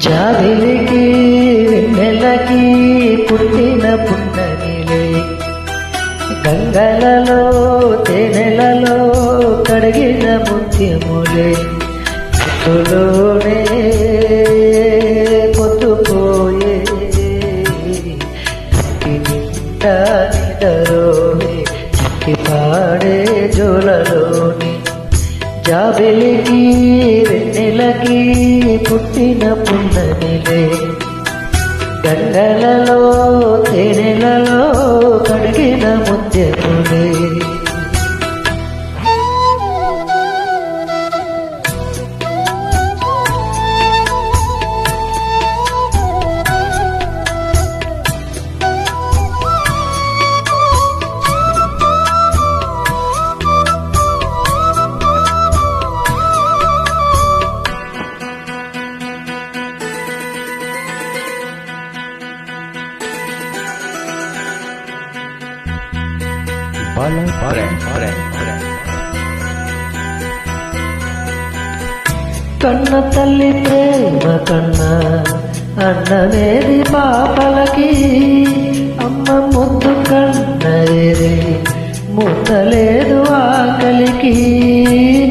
జాబిలికి వెన్నెలకి పుట్టిన పున్నమిలే, గంగలలో తేనెలలో కడిగిన ముత్యములే, పొత్తులోనే పొత్తుపోయే నిండా నిదరోనే చిక్కి పాడే జోలలోని. జాబిలికి వెన్నెలకి పుట్టిన పున్నమిలే, గంగలలో తేనెలలో కడిగిన ముత్యములే. కన్న తల్లి ప్రేమ కన్నా అన్నమేది పాపలకి, అమ్మ ముద్దు కన్నదేది ముద్దలేదు ఆకలికి.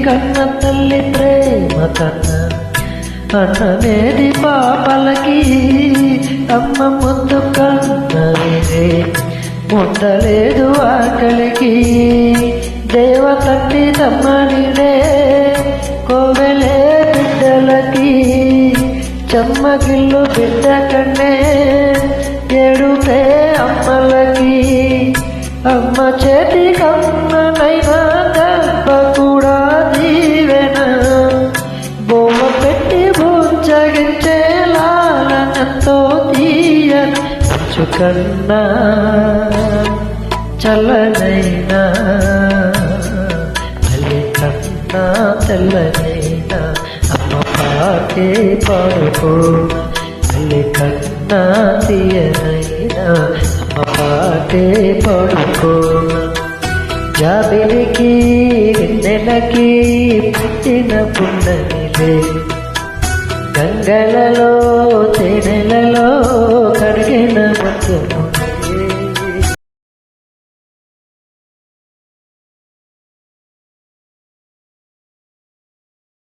కన్న తల్లి ప్రేమ కన్నా అన్నమేది పాపలకి, అమ్మ ముద్దు కన్నదేది ముద్దలేదు ఆకలికి. దేవతల్లి తమ్మనిడే కోవెలే బిడ్డలకి, చెమ్మగిల్లు బిడ్డ కన్నే ఏడుపే అమ్మలకి. అమ్మ చేతి కమ్మనైనా దెబ్బ కూడా దీవెన, బొమ్మ పెట్టి భుజగించే లాలనతో తీయన కన్నా చల్లనైనా తల్లి కన్నా తెల్లనైనా అమ్మ పాటే పాడుకో. తల్లి కన్నా తీయనైనా అమ్మ పాటే పాడుకో. జాబిలికి వెన్నెలకి పుట్టిన పున్నమిలే, గంగలలో తేనెల